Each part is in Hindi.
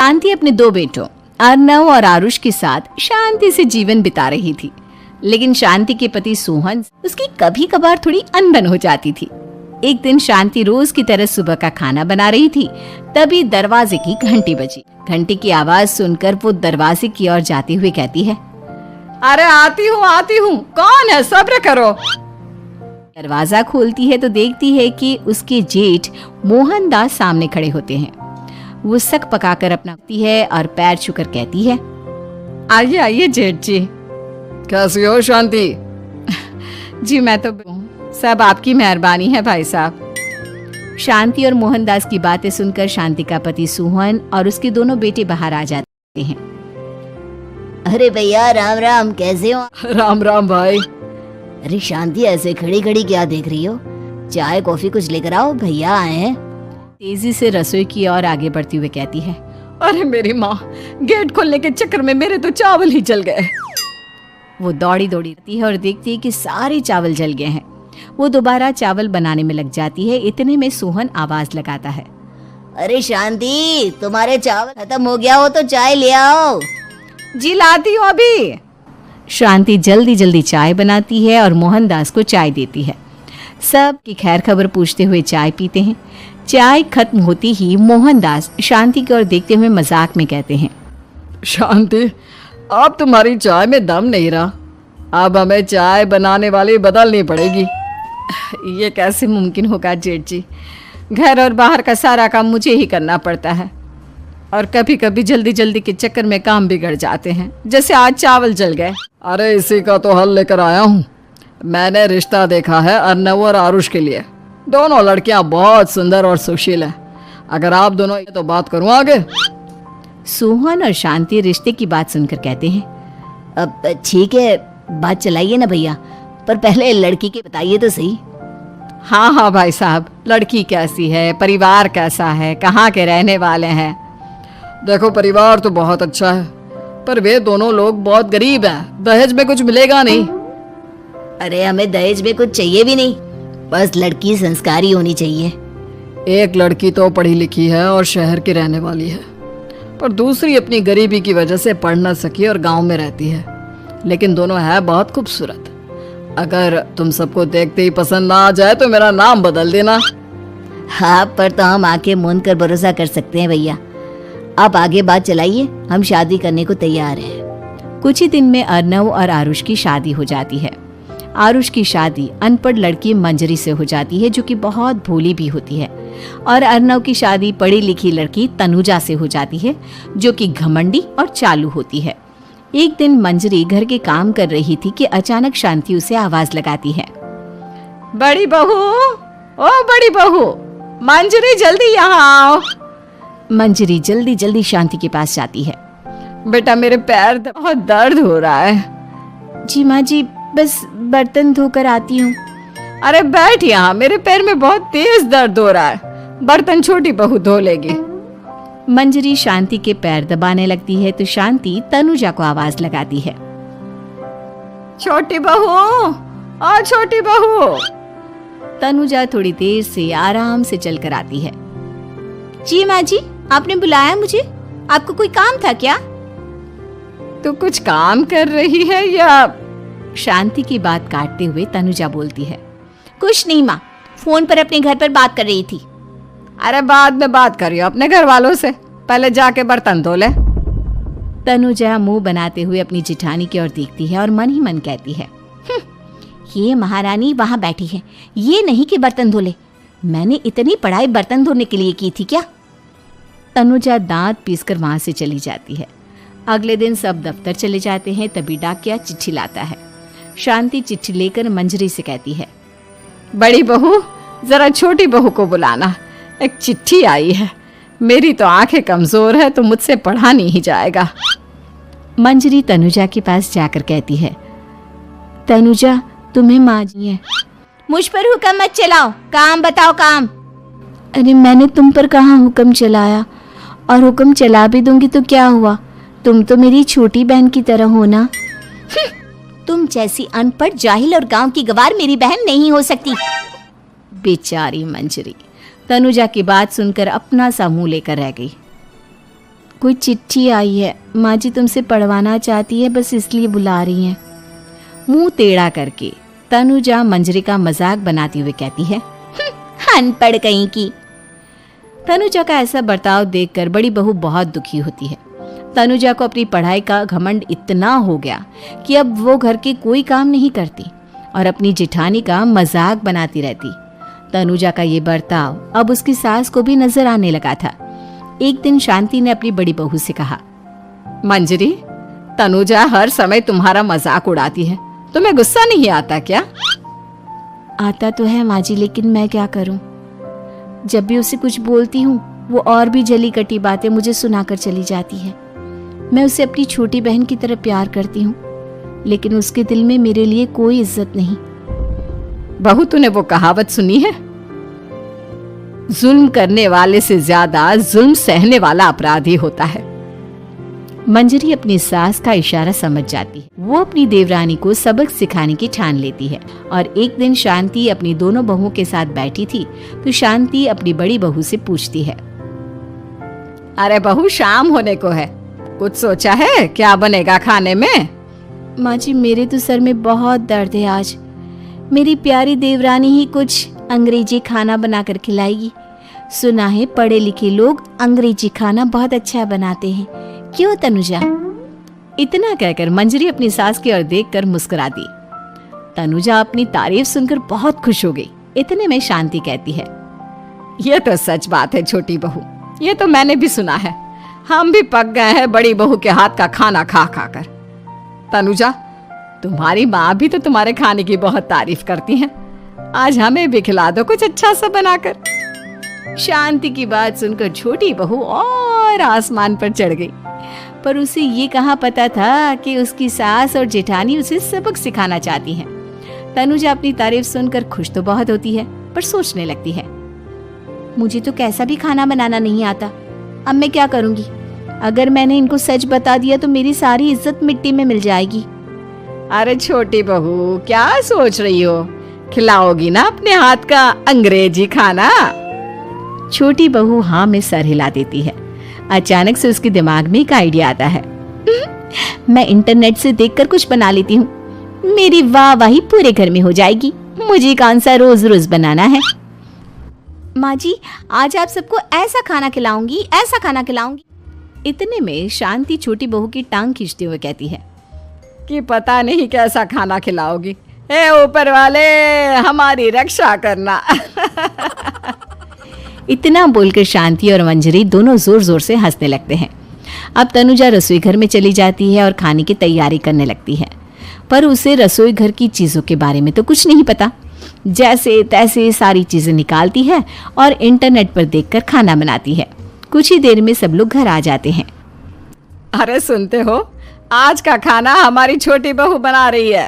शांति अपने दो बेटों अर्नव और आरुष के साथ शांति से जीवन बिता रही थी। लेकिन शांति के पति सोहन उसकी कभी कभार थोड़ी अनबन हो जाती थी। एक दिन शांति रोज की तरह सुबह का खाना बना रही थी, तभी दरवाजे की घंटी बजी। घंटी की आवाज सुनकर वो दरवाजे की ओर जाते हुए कहती है, अरे आती हूँ, कौन है, सब्र करो। दरवाजा खोलती है तो देखती है कि उसके जेठ मोहनदास सामने खड़े होते हैं। वो सक पकाकर अपनाती है और पैर छूकर कहती है, आइए आइए जेठ जी। कैसी हो शांति? जी मैं तो सब आपकी मेहरबानी है भाई साहब। शांति और मोहनदास की बातें सुनकर शांति का पति सोहन और उसके दोनों बेटे बाहर आ जाते हैं। अरे भैया राम राम, कैसे हो? राम राम भाई। अरे शांति, ऐसे खड़ी खड़ी क्या देख रही हो? चाय कॉफी कुछ लेकर आओ, भैया आए हैं। तेजी से रसोई की ओर आगे बढ़ती हुई कहती है, अरे मेरी माँ, गेट खोलने के चक्कर में मेरे तो चावल ही जल गए। वो दौड़ी दौड़ी आती है और देखती है कि सारे चावल जल गए हैं। वो दोबारा चावल बनाने में लग जाती है। इतने में सोहन आवाज लगाता है, अरे शांति, तुम्हारे चावल खत्म हो गया हो तो चाय ले आओ। जी लाती हूँ अभी। शांति जल्दी जल्दी चाय बनाती है और मोहनदास को चाय देती है। सब की खैर खबर पूछते हुए चाय पीते हैं। चाय खत्म होती ही मोहनदास शांति की ओर देखते हुए मजाक में कहते हैं, शांति, अब तुम्हारी चाय में दम नहीं रहा, अब हमें चाय बनाने वाली बदलनी पड़ेगी। ये कैसे मुमकिन होगा जेठ जी? घर और बाहर का सारा काम मुझे ही करना पड़ता है और कभी कभी जल्दी जल्दी के चक्कर में काम बिगड़ जाते हैं, जैसे आज चावल जल गए। अरे इसी का तो हल लेकर आया हूँ। मैंने रिश्ता देखा है अर्नव और आरुष के लिए। दोनों लड़कियां बहुत सुंदर और सुशील हैं। अगर आप दोनों तो बात करूँ आगे। सोहन और शांति रिश्ते की बात सुनकर कहते हैं, अब ठीक है, बात चलाइए ना भैया, पर पहले लड़की के बताइए तो सही। हाँ भाई साहब, लड़की कैसी है, परिवार कैसा है, कहाँ के रहने वाले हैं? देखो, परिवार तो बहुत अच्छा है, पर वे दोनों लोग बहुत गरीब हैं। दहेज में कुछ मिलेगा नहीं। अरे हमें दहेज में कुछ चाहिए भी नहीं, बस लड़की संस्कारी होनी चाहिए। एक लड़की तो पढ़ी लिखी है और शहर की रहने वाली है, पर दूसरी अपनी गरीबी की वजह से पढ़ न सकी और गांव में रहती है। लेकिन दोनों है बहुत खूबसूरत। अगर तुम सबको देखते ही पसंद ना आ जाए तो मेरा नाम बदल देना। हाँ, पर तो हम आंखें मूंद कर भरोसा कर सकते हैं भैया। आप आगे बात चलाइए, हम शादी करने को तैयार हैं। कुछ ही दिन में अर्नव और आरुष की शादी हो जाती है। आरुष की शादी अनपढ़ लड़की मंजरी से हो जाती है, जो कि बहुत भोली भी होती है, और अर्नव की शादी पढ़ी लिखी लड़की तनुजा से हो जाती है, जो कि घमंडी और चालू होती है। एक दिन मंजरी घर के काम कर रही थी कि अचानक शांति उसे आवाज लगाती है, बड़ी बहू, ओ बड़ी बहू, मंजरी जल्दी यहाँ आओ। मंजरी जल्दी जल्दी शांति के पास जाती है। बेटा, मेरे पैर बहुत दर्द हो रहा है। जी माँ जी, बस बर्तन धोकर आती हूँ। अरे बैठ यहाँ, मेरे पैर में बहुत तेज दर्द हो रहा है। बर्तन छोटी बहू धो लेगी। मंजरी शांति के पैर दबाने लगती है तो शांति तनुजा को आवाज लगाती है, छोटी बहू, ओ छोटी बहू। तनुजा थोड़ी देर से आराम से चलकर आती है। जी माँ जी, आपने बुलाया मुझे? आपको कोई काम था क्या? तू कुछ काम कर रही है या? शांति की बात काटते हुए तनुजा बोलती है, कुछ नहीं माँ, फोन पर अपने घर पर बात कर रही थी। अरे बाद में बात करियो अपने घर वालों से, पहले जाके बर्तन धो ले। तनुजा मुंह बनाते हुए अपनी जिठानी की ओर देखती है और मन ही मन कहती है, ये महारानी वहां बैठी है, ये नहीं कि बर्तन धो ले। मैंने इतनी पढ़ाई बर्तन धोने के लिए की थी क्या? तनुजा दांत पीसकर वहां से चली जाती है। अगले दिन सब दफ्तर चले जाते हैं, तभी डाकिया चिट्ठी लाता है। शांति चिट्ठी लेकर मंजरी से कहती है, बड़ी बहू, जरा छोटी बहू को बुलाना, एक चिट्ठी आई है। मेरी तो आंखें कमजोर है तो मुझसे पढ़ा नहीं जाएगा। मंजरी तनुजा के पास जाकर कहती है, तनुजा, तुम्हें माँ जी है। मुझ पर हुक्म मत चलाओ, काम बताओ काम। अरे मैंने तुम पर कहाँ हुक्म चलाया, और हुक्म चला भी दूंगी तो क्या हुआ? तुम तो मेरी छोटी बहन की तरह हो ना। तुम जैसी अनपढ़, जाहिल और गांव की गवार मेरी बहन नहीं हो सकती। बेचारी मंजरी तनुजा की बात सुनकर अपना सा मुंह लेकर रह गई। कोई चिट्ठी आई है, माँ जी तुमसे पढ़वाना चाहती है, बस इसलिए बुला रही हैं। मुंह टेढ़ा करके तनुजा मंजरी का मजाक बनाती हुए कहती है, अनपढ़ कहीं की। तनुजा का ऐसा बर्ताव देखकर बड़ी बहू बहुत दुखी होती है। तनुजा को अपनी पढ़ाई का घमंड इतना हो गया कि अब वो घर के कोई काम नहीं करती और अपनी जेठानी का मजाक बनाती रहती। तनुजा का ये बर्ताव अब उसकी सास को भी नजर आने लगा था। एक दिन शांति ने अपनी बड़ी बहू से कहा, मंजरी, तनुजा हर समय तुम्हारा मजाक उड़ाती है, तुम्हें गुस्सा नहीं आता क्या? आता तो है माँ जी, लेकिन मैं क्या करूं? जब भी उसे कुछ बोलती हूँ वो और भी जली कटी बातें मुझे सुनाकर चली जाती है। मैं उसे अपनी छोटी बहन की तरह प्यार करती हूँ, लेकिन उसके दिल में मेरे लिए कोई इज्जत नहीं। बहू, तूने वो कहावत सुनी है, जुल्म करने वाले से ज्यादा जुल्म सहने वाला अपराधी होता है। मंजरी अपनी सास का इशारा समझ जाती है। वो अपनी देवरानी को सबक सिखाने की ठान लेती है और एक दिन शांति अपनी दोनों बहुओं के साथ बैठी थी तो शांति अपनी बड़ी बहू से पूछती है, अरे बहू, शाम होने को है, कुछ सोचा है क्या बनेगा खाने में? माँ जी, मेरे तो सर में बहुत दर्द है आज। मेरी प्यारी देवरानी ही कुछ अंग्रेजी खाना बनाकर खिलाएगी। सुना है पढ़े लिखे लोग अंग्रेजी खाना बहुत अच्छा बनाते हैं, क्यों तनुजा? इतना कहकर मंजरी अपनी सास की ओर देखकर मुस्कुरा दी। तनुजा अपनी तारीफ सुनकर बहुत खुश हो गई। इतने में शांति कहती है, ये तो सच बात है छोटी बहू, ये तो मैंने भी सुना है। हम भी पक गए हैं बड़ी बहू के हाथ का खाना खा खा कर। तनुजा, तुम्हारी माँ भी तो तुम्हारे खाने की बहुत तारीफ करती हैं। आज हमें भी खिला दो कुछ अच्छा सा बनाकर। शांति की बात सुनकर छोटी बहू और आसमान पर चढ़ गई, पर उसे ये कहाँ पता था कि उसकी सास और जेठानी उसे सबक सिखाना चाहती हैं। तनुजा अपनी तारीफ सुनकर खुश तो बहुत होती है, पर सोचने लगती है, मुझे तो कैसा भी खाना बनाना नहीं आता। अब मैं क्या करूंगी? अगर मैंने इनको सच बता दिया तो मेरी सारी इज्जत मिट्टी में मिल जाएगी। अरे छोटी बहू, क्या सोच रही हो? खिलाओगी ना अपने हाथ का अंग्रेजी खाना? छोटी बहू हाँ में सर हिला देती है। अचानक से उसके दिमाग में एक आइडिया आता है, मैं इंटरनेट से देखकर कुछ बना लेती हूँ, मेरी वाहवाही पूरे घर में हो जाएगी। मुझे कौन सा रोज रोज बनाना है। माँ जी, आज आप सबको ऐसा खाना खिलाऊंगी, ऐसा खाना खिलाऊंगी। इतने में शांति छोटी बहू की टांग खींचते हुए कहती है कि पता नहीं कैसा खाना खिलाओगी। ए ऊपर वाले, हमारी रक्षा करना। इतना बोलकर शांति और मंजरी दोनों जोर जोर से हंसने लगते हैं। अब तनुजा रसोई घर में चली जाती है और खाने की तैयारी करने लगती है, पर उसे रसोई घर की चीजों के बारे में तो कुछ नहीं पता। जैसे तैसे सारी चीजें निकालती है और इंटरनेट पर देखकर खाना बनाती है। कुछ ही देर में सब लोग घर आ जाते हैं। अरे सुनते हो, आज का खाना हमारी छोटी बहू बना रही है।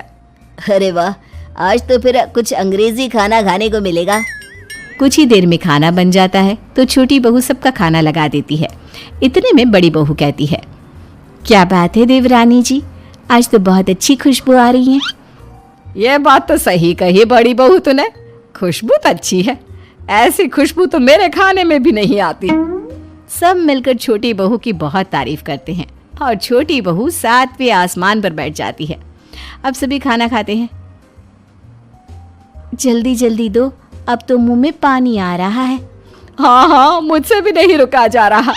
अरे वाह, आज तो फिर कुछ अंग्रेजी खाना खाने को मिलेगा। कुछ ही देर में खाना बन जाता है तो छोटी बहू सबका खाना लगा देती है। इतने में बड़ी बहू कहती है, क्या बात है देवरानी जी, आज तो बहुत अच्छी खुशबू आ रही है। ये बात तो सही कही बड़ी बहू तूने, खुशबू तो अच्छी है। ऐसी खुशबू तो मेरे खाने में भी नहीं आती। सब मिलकर छोटी बहू की बहुत तारीफ करते हैं और छोटी बहू 7वें आसमान पर बैठ जाती है। अब सभी खाना खाते हैं। जल्दी जल्दी दो, अब तो मुंह में पानी आ रहा है। हाँ हाँ, मुझसे भी नहीं रुका जा रहा।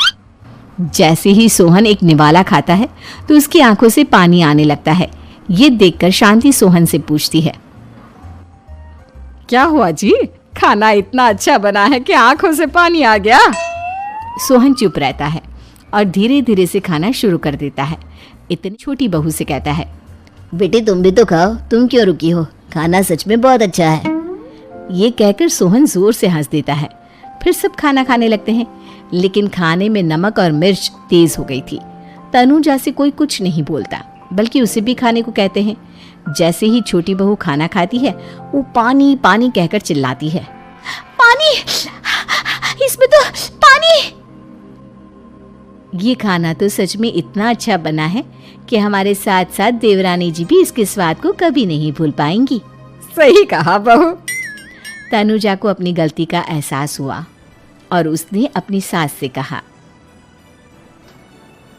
जैसे ही सोहन एक निवाला खाता है तो उसकी आंखों से पानी आने लगता है। ये देखकर शांति सोहन से पूछती है, क्या हुआ जी, खाना इतना अच्छा बना है कि आंखों से पानी आ गया? सोहन चुप रहता है और धीरे धीरे से खाना शुरू कर देता है। इतनी छोटी बहू से कहता है, बेटी तुम भी तो खाओ, तुम क्यों रुकी हो? खाना सच में बहुत अच्छा है। ये कहकर सोहन जोर से हंस देता है। फिर सब खाना खाने लगते हैं, लेकिन खाने में नमक और मिर्च तेज हो गई थी। तनुजा से कोई कुछ नहीं बोलता, बल्कि उसे भी खाने को कहते हैं। जैसे ही छोटी बहू खाना खाती है वो पानी पानी कहकर चिल्लाती है, पानी, इसमें तो पानी। ये खाना तो सच में इतना अच्छा बना है कि हमारे साथ साथ देवरानी जी भी इसके स्वाद को कभी नहीं भूल पाएंगी। सही कहा बहू। तनुजा को अपनी गलती का एहसास हुआ और उसने अपनी सास से कहा,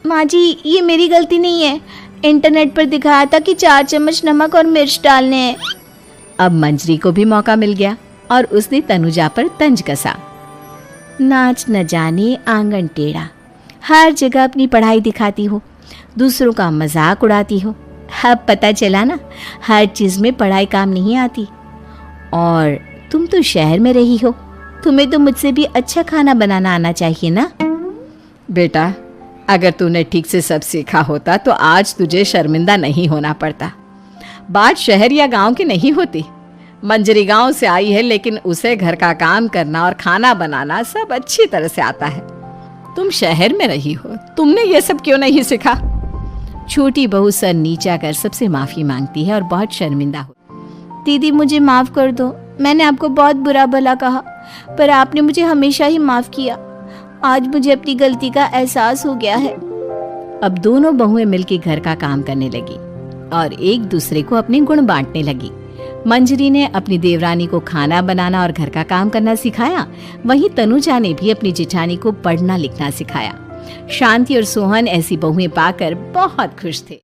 माँ जी, ये मेरी गलती नहीं है। इंटरनेट पर दिखाया था कि 4 चम्मच नमक और मिर्च डालने हैं। अब मंजरी को भी मौका मिल गया और उसने तनुजा पर तंज कसा। नाच न जाने आंगन टेढ़ा, हर जगह अपनी पढ़ाई दिखाती हो, दूसरों का मजाक उड़ाती हो। अब पता चला ना, हर चीज़ में पढ़ाई काम नहीं आती। और तुम तो शहर में रही हो, तुम्हें तो मुझसे भी अच्छा खाना बनाना आना चाहिए ना। बेटा, अगर तूने ठीक से सब सीखा होता तो आज तुझे शर्मिंदा नहीं होना पड़ता। बात शहर या गांव की नहीं होती। मंजरी गांव से आई है, लेकिन उसे घर का काम करना और खाना बनाना सब अच्छी तरह से आता है। तुम शहर में रही हो, तुमने ये सब क्यों नहीं सीखा? छोटी बहू सर नीचा कर सबसे माफी मांगती है और बहुत शर्मिंदा हो। दीदी, मुझे माफ़ कर दो। मैंने आपको बहुत बुरा भला कहा, पर आपने मुझे हमेशा ही माफ़ किया। आज मुझे अपनी गलती का एहसास हो गया है। अब दोनों बहुएं मिलकर घर का काम करने लगी और एक दूसरे को अपने गुण बांटने लगी। मंजरी ने अपनी देवरानी को खाना बनाना और घर का काम करना सिखाया, वहीं तनुजा ने भी अपनी जेठानी को पढ़ना लिखना सिखाया। शांति और सोहन ऐसी बहुएं पाकर बहुत खुश थे।